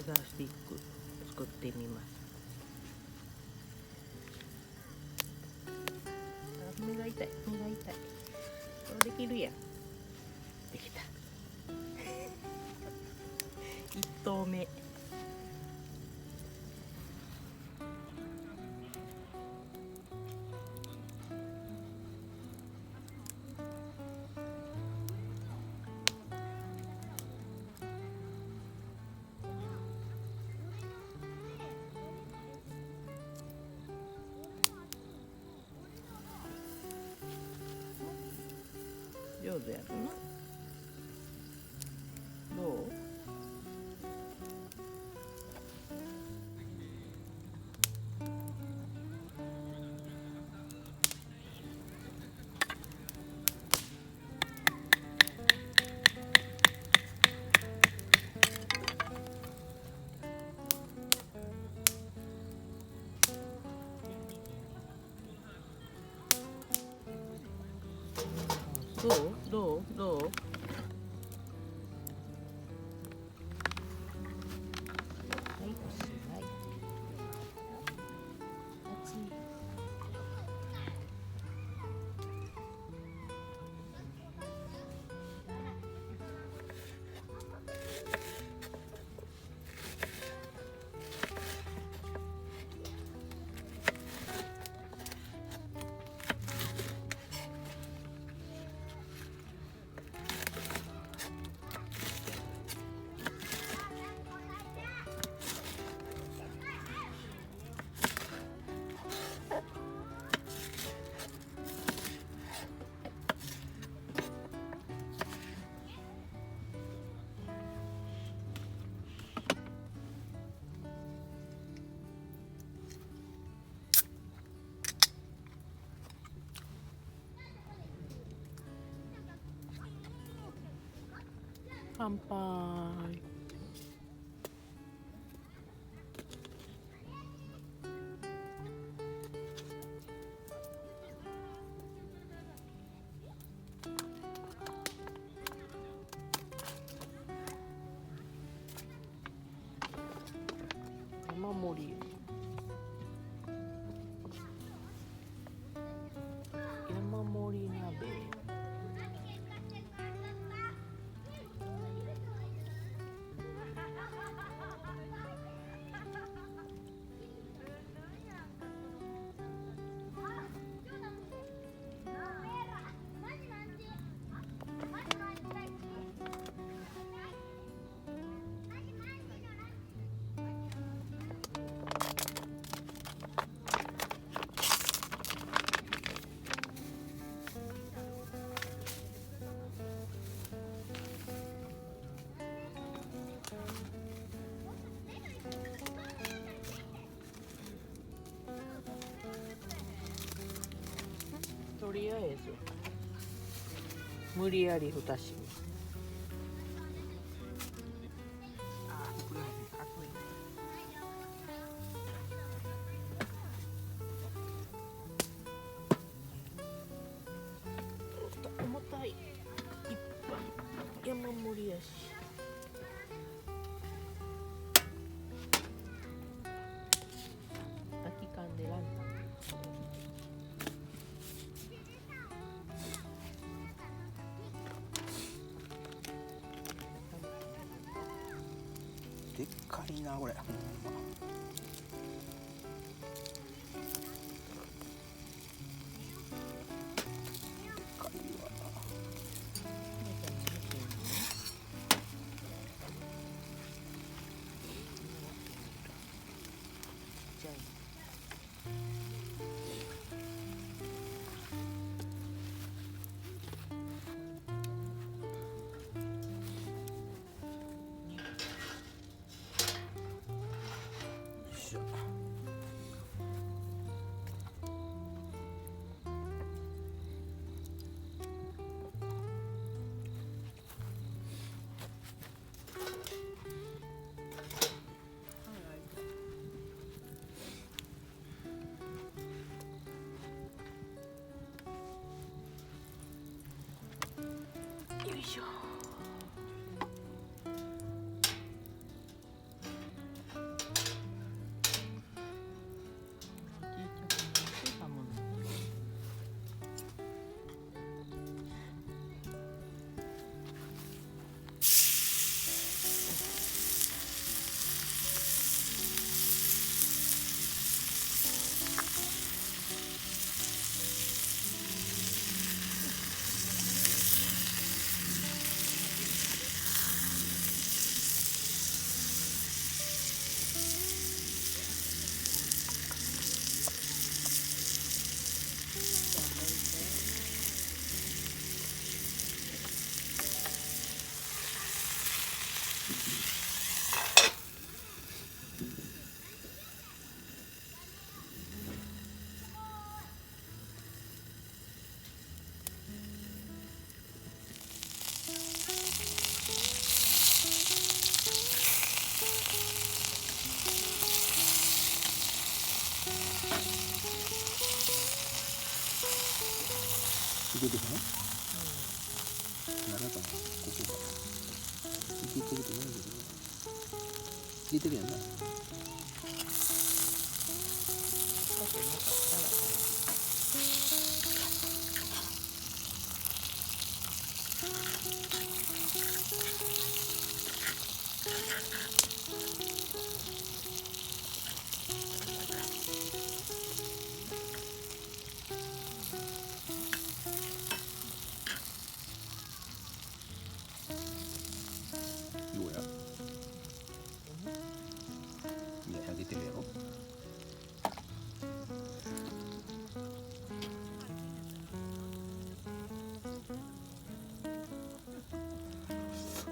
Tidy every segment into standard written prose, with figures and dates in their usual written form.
ザースティック作ってみます。目が痛い、目が痛い。できるやん。できた。一投目。上手やるな。どう？どう？はい、おしまい。乾杯。山盛り。山盛り鍋。とりあえず無理やり蓋閉め。重たい。いっぱい山盛りやし。空き缶でランナー。でっかいなこれ。いけてるね。まだかな、ここか。いけてると思うんだけど。いけてるやんな。どうや。いや、出てるやろ。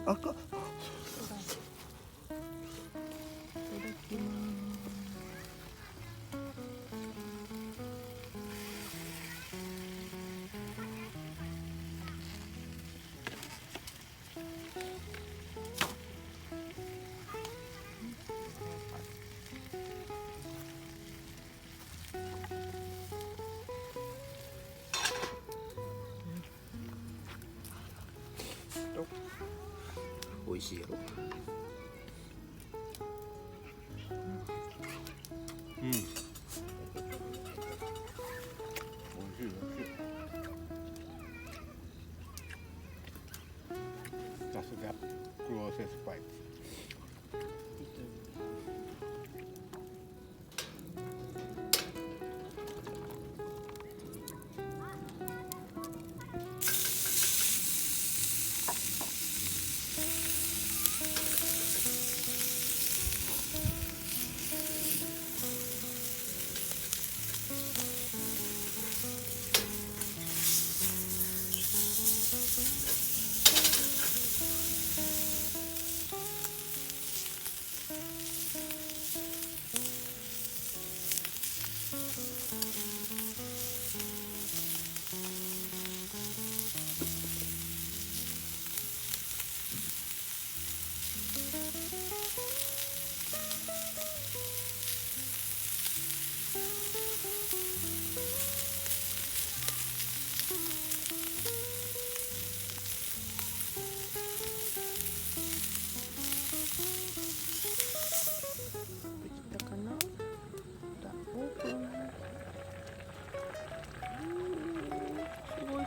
あか。美味しいやろ。うん。美味しい美味しい。さすがクローセスパイス。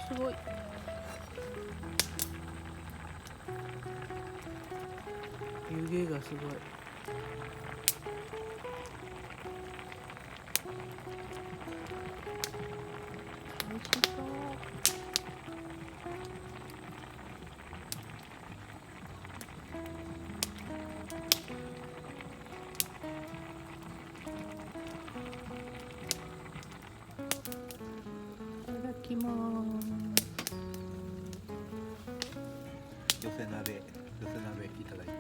すごい。湯気がすごい。美味しそう。いただきます。寄せ鍋いただいて。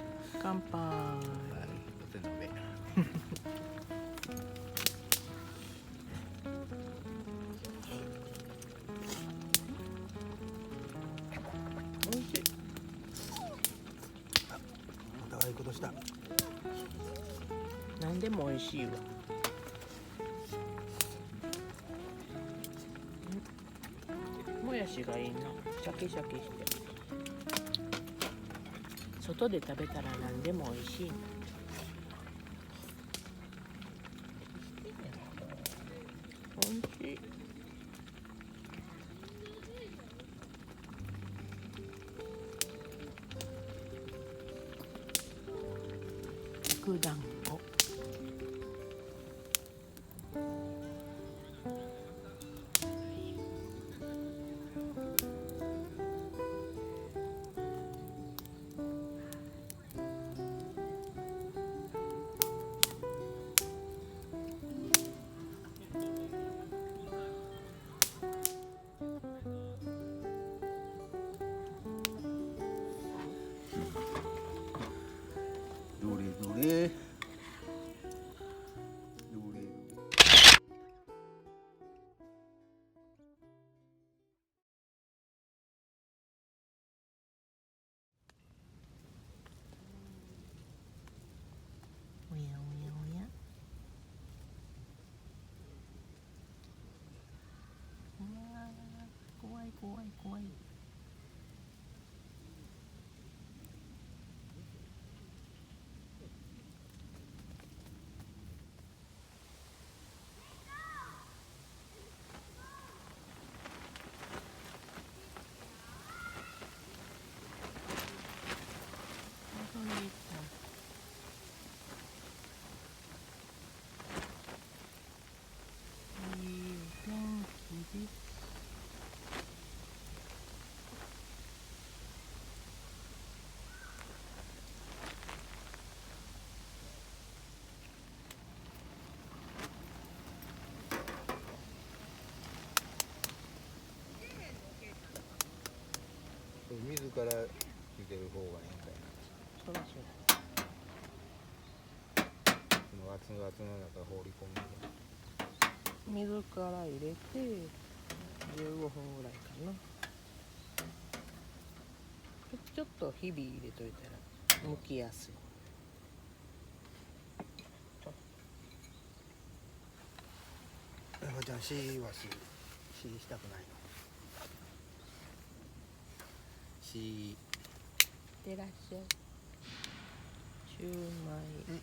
乾杯。はい、寄せ鍋。美味しい。お互いことした。何でも美味しいわ。もやしがいいな。シャキシャキして。外で食べたら何でも美味しいな。美味しい。肉団子。どれどれ。おやおやおや。怖い怖い怖い。水から見てる方がいいんかいな。そらそう。その熱々の中放り込むの。水から入れて15分ぐらいかな。ちょっとひび入れといたら剥きやすい。じゃあししたくないの。いってらっしゃい。シューマイ。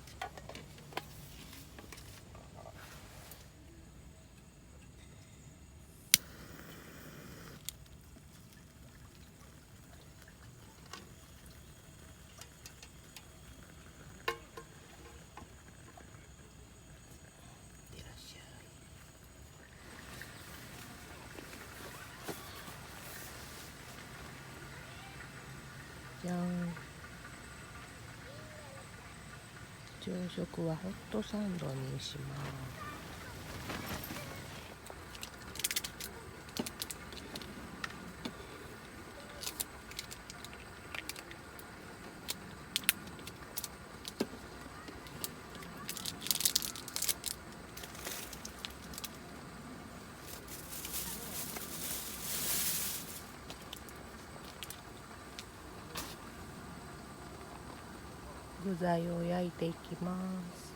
じゃん。朝食はホットサンドにします。具材を焼いていきます。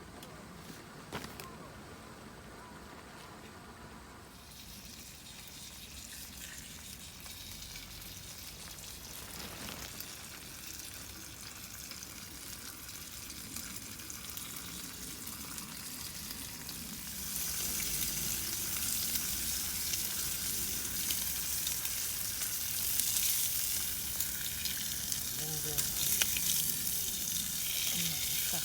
全然こんなんいいか。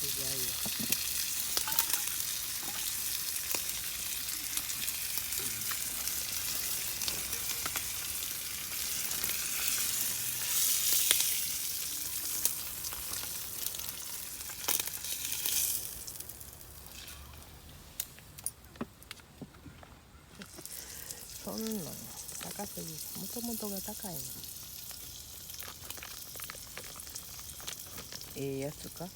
具材をそんなん高すぎ、もともとが高いの。やつか。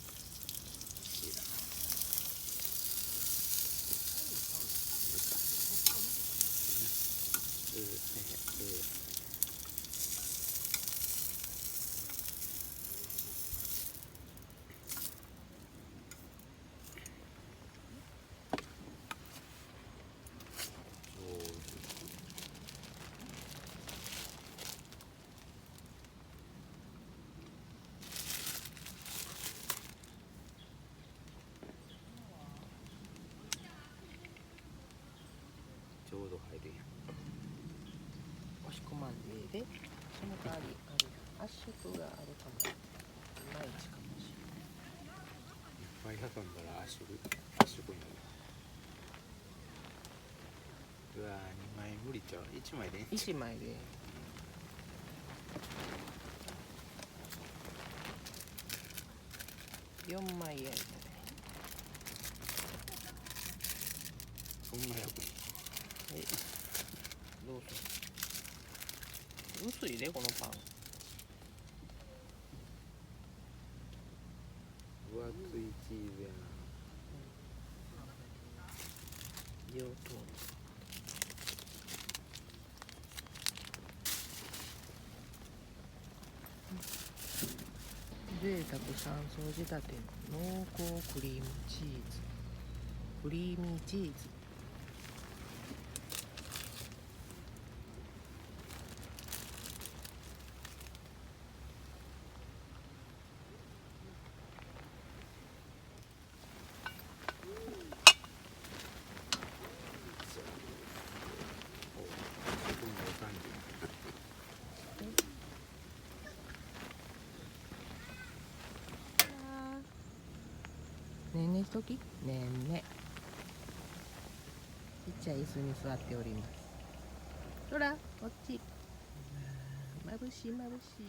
ちょうど入るやん。押し込まんでいいで。その代わり圧縮があるかも。いまいちかもしれない。いっぱい挟んだら圧縮になる。うわー、2枚無理ちゃう。1枚で1枚で4枚焼いたね。そんなやくどうぞ。薄いでこのパン。分厚いチーズやな。両党贅沢3層仕立ての濃厚クリームチーズ、クリーミーチーズ。ねんねしとき、ねんね。ちっちゃい椅子に座っております。ほら、こっち。まぶしいまぶしい。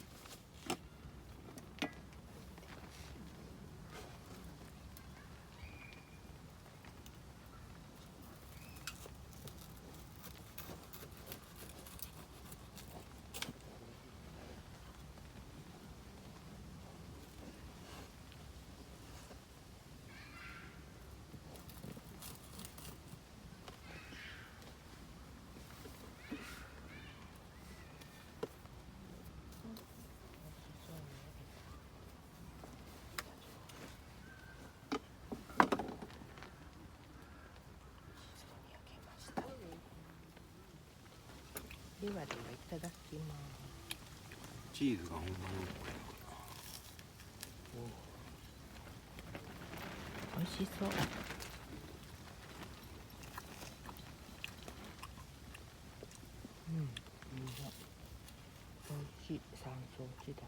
ではではいただきます。チーズがほんまに美味しそう。うん、いいね。美味しい。3層仕立て。